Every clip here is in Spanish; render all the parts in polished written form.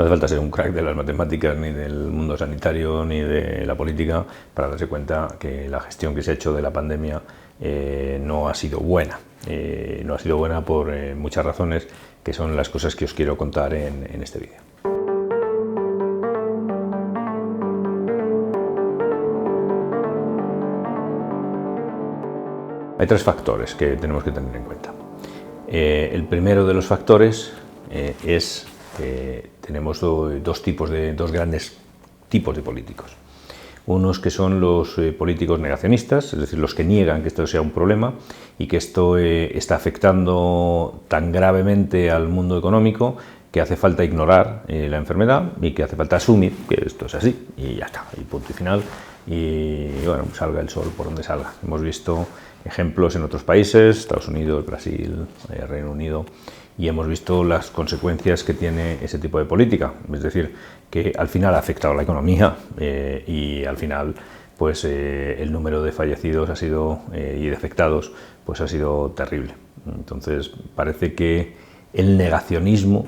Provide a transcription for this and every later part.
No hace falta ser un crack de las matemáticas, ni del mundo sanitario, ni de la política, para darse cuenta que la gestión que se ha hecho de la pandemia no ha sido buena. No ha sido buena por muchas razones, que son las cosas que os quiero contar en este vídeo. Hay tres factores que tenemos que tener en cuenta. El primero de los factores es que tenemos dos grandes tipos de políticos. Unos que son los políticos negacionistas, es decir, los que niegan que esto sea un problema y que esto está afectando tan gravemente al mundo económico que hace falta ignorar la enfermedad y que hace falta asumir que esto es así y ya está, y punto y final, y bueno, salga el sol por donde salga. Hemos visto ejemplos en otros países, Estados Unidos, Brasil, Reino Unido, y hemos visto las consecuencias que tiene ese tipo de política, es decir, que al final ha afectado a la economía y al final pues el número de fallecidos ha sido, y de afectados pues ha sido terrible. Entonces parece que el negacionismo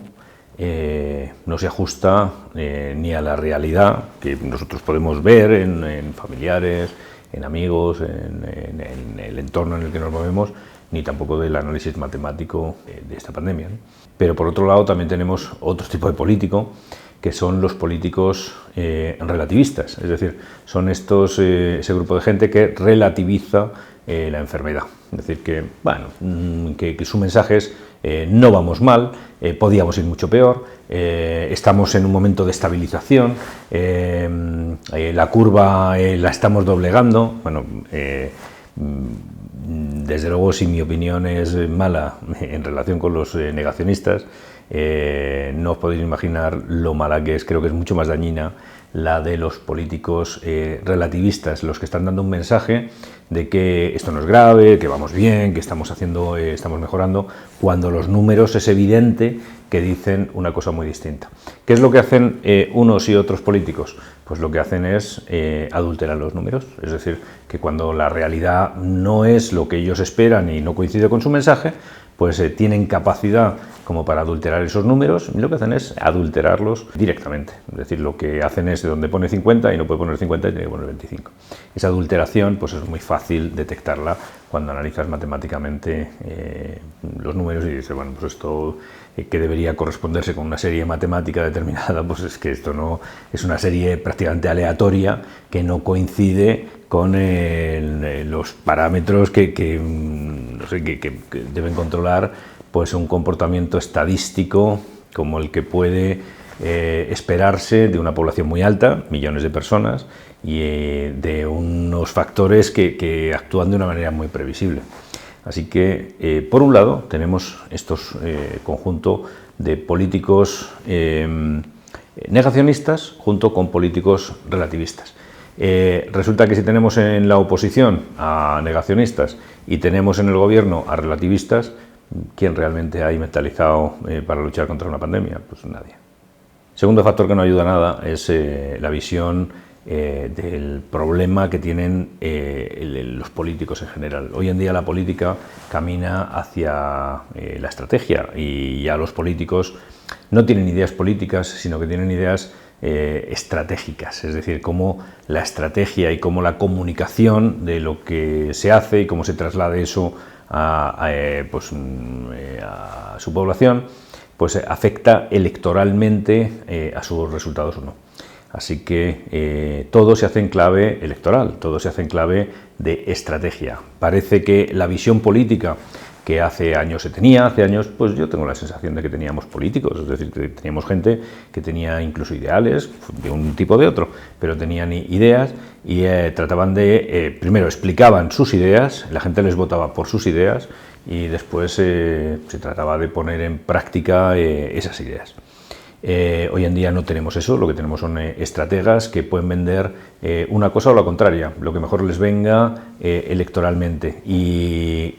no se ajusta ni a la realidad que nosotros podemos ver en familiares, en amigos, en el entorno en el que nos movemos, ni tampoco del análisis matemático de esta pandemia, ¿no? Pero por otro lado también tenemos otro tipo de político, que son los políticos relativistas, es decir, son ese grupo de gente que relativiza la enfermedad, es decir, que, bueno, que su mensaje es no vamos mal, podíamos ir mucho peor, estamos en un momento de estabilización, la curva la estamos doblegando. Bueno, desde luego, si mi opinión es mala en relación con los negacionistas, no os podéis imaginar lo mala que es. Creo que es mucho más dañina la de los políticos relativistas, los que están dando un mensaje de que esto no es grave, que vamos bien, que estamos mejorando, cuando los números es evidente que dicen una cosa muy distinta. ¿Qué es lo que hacen unos y otros políticos? Pues lo que hacen es adulterar los números, es decir, que cuando la realidad no es lo que ellos esperan y no coincide con su mensaje, pues tienen capacidad como para adulterar esos números, y lo que hacen es adulterarlos directamente. Es decir, lo que hacen es de donde pone 50 y no puede poner 50 y tiene que poner 25. Esa adulteración pues es muy fácil detectarla cuando analizas matemáticamente los números y dices, bueno, pues esto que debería corresponderse con una serie matemática determinada, pues es que esto no es una serie prácticamente aleatoria que no coincide con los parámetros que deben controlar pues un comportamiento estadístico como el que puede esperarse de una población muy alta, millones de personas, y de unos factores que actúan de una manera muy previsible. Así que, por un lado, tenemos estos conjunto de políticos negacionistas junto con políticos relativistas. Resulta que si tenemos en la oposición a negacionistas y tenemos en el gobierno a relativistas, ¿quién realmente hay mentalizado para luchar contra una pandemia? Pues nadie. Segundo factor que no ayuda nada es la visión del problema que tienen los políticos en general. Hoy en día la política camina hacia la estrategia y ya los políticos no tienen ideas políticas, sino que tienen ideas estratégicas, es decir, cómo la estrategia y cómo la comunicación de lo que se hace y cómo se traslade eso a su población, pues afecta electoralmente a sus resultados o no. Así que todo se hace en clave electoral, todo se hace en clave de estrategia. Parece que la visión política que hace años se tenía, pues yo tengo la sensación de que teníamos políticos, es decir, que teníamos gente que tenía incluso ideales, de un tipo o de otro, pero tenían ideas y trataban de, primero explicaban sus ideas, la gente les votaba por sus ideas y después se trataba de poner en práctica esas ideas. Hoy en día no tenemos eso, lo que tenemos son estrategas que pueden vender una cosa o la contraria, lo que mejor les venga electoralmente, y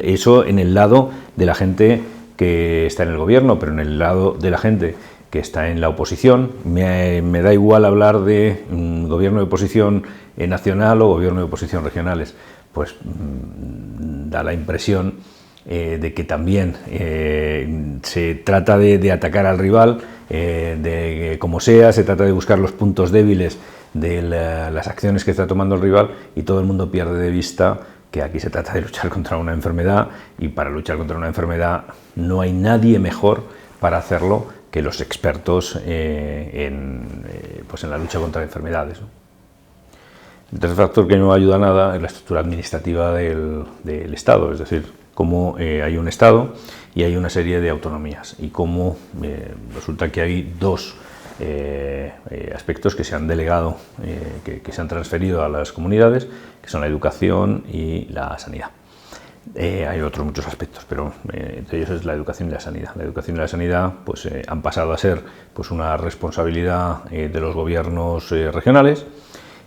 eso en el lado de la gente que está en el gobierno, pero en el lado de la gente que está en la oposición, me da igual hablar de gobierno de oposición nacional o gobierno de oposición regionales, pues da la impresión de que también se trata de atacar al rival de como sea, se trata de buscar los puntos débiles de las acciones que está tomando el rival, y todo el mundo pierde de vista que aquí se trata de luchar contra una enfermedad, y para luchar contra una enfermedad no hay nadie mejor para hacerlo que los expertos en la lucha contra enfermedades, ¿no? El tercer factor que no ayuda a nada es la estructura administrativa del Estado, es decir, cómo hay un Estado y hay una serie de autonomías, y cómo resulta que hay dos aspectos que se han delegado, que se han transferido a las comunidades, que son la educación y la sanidad. Hay otros muchos aspectos, pero entre ellos es la educación y la sanidad. La educación y la sanidad pues, han pasado a ser pues, una responsabilidad de los gobiernos regionales.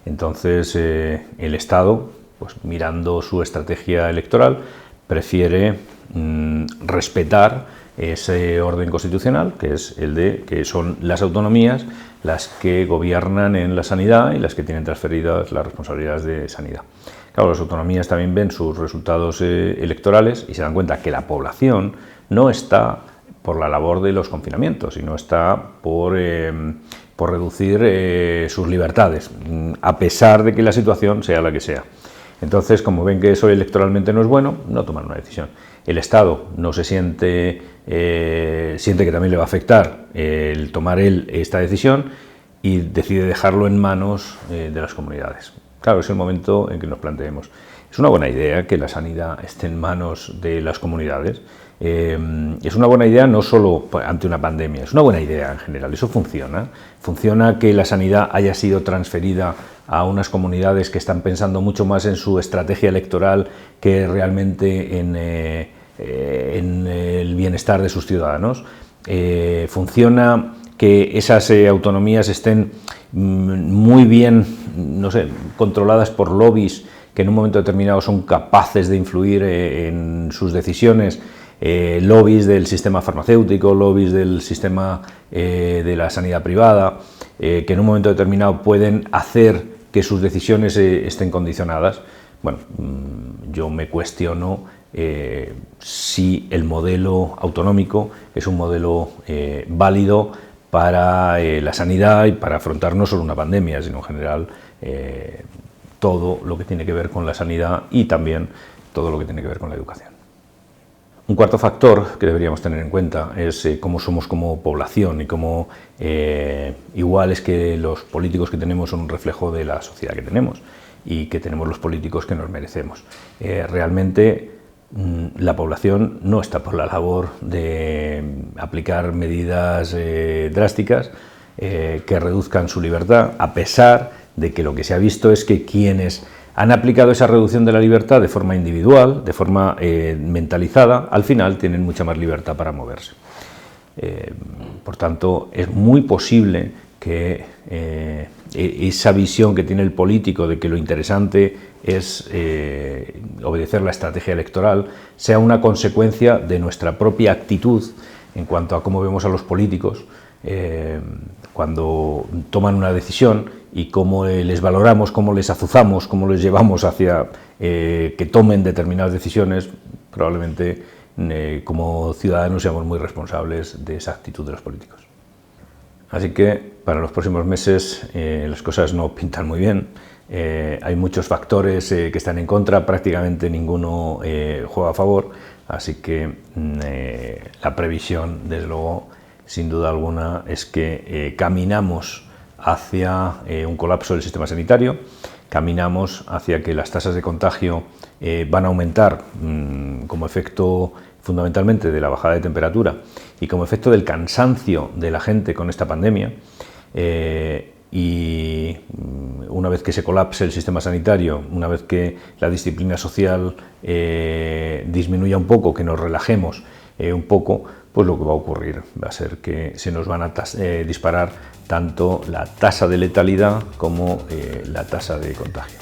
Entonces el Estado, pues, mirando su estrategia electoral, prefiere respetar ese orden constitucional, que es el de que son las autonomías las que gobiernan en la sanidad y las que tienen transferidas las responsabilidades de sanidad. Claro, las autonomías también ven sus resultados electorales y se dan cuenta que la población no está por la labor de los confinamientos, sino está por reducir sus libertades, a pesar de que la situación sea la que sea. Entonces, como ven que eso electoralmente no es bueno, no toman una decisión. El Estado no se siente que también le va a afectar el tomar él esta decisión, y decide dejarlo en manos de las comunidades. Claro, es el momento en que nos planteemos, ¿es una buena idea que la sanidad esté en manos de las comunidades? Es una buena idea no solo ante una pandemia, es una buena idea en general. ¿Eso funciona? ¿Funciona que la sanidad haya sido transferida a unas comunidades que están pensando mucho más en su estrategia electoral que realmente en el bienestar de sus ciudadanos? ¿Funciona que esas autonomías estén muy bien, no sé, controladas por lobbies que en un momento determinado son capaces de influir en sus decisiones? Lobbies del sistema farmacéutico, lobbies del sistema de la sanidad privada, que en un momento determinado pueden hacer que sus decisiones estén condicionadas. Bueno, yo me cuestiono si el modelo autonómico es un modelo válido para la sanidad y para afrontar no solo una pandemia, sino en general todo lo que tiene que ver con la sanidad y también todo lo que tiene que ver con la educación. Un cuarto factor que deberíamos tener en cuenta es cómo somos como población, y cómo igual es que los políticos que tenemos son un reflejo de la sociedad que tenemos y que tenemos los políticos que nos merecemos. Realmente la población no está por la labor de aplicar medidas drásticas que reduzcan su libertad, a pesar de que lo que se ha visto es que quienes han aplicado esa reducción de la libertad de forma individual, de forma mentalizada, al final tienen mucha más libertad para moverse. Por tanto, es muy posible que esa visión que tiene el político de que lo interesante es obedecer la estrategia electoral sea una consecuencia de nuestra propia actitud en cuanto a cómo vemos a los políticos cuando toman una decisión, y cómo les valoramos, cómo les azuzamos, cómo les llevamos hacia que tomen determinadas decisiones. Probablemente como ciudadanos seamos muy responsables de esa actitud de los políticos. Así que para los próximos meses las cosas no pintan muy bien. Hay muchos factores que están en contra, prácticamente ninguno juega a favor, así que la previsión, desde luego, sin duda alguna, es que caminamos hacia un colapso del sistema sanitario, caminamos hacia que las tasas de contagio van a aumentar como efecto fundamentalmente de la bajada de temperatura y como efecto del cansancio de la gente con esta pandemia, y una vez que se colapse el sistema sanitario, una vez que la disciplina social disminuya un poco, que nos relajemos un poco, pues lo que va a ocurrir va a ser que se nos van a disparar tanto la tasa de letalidad como la tasa de contagio.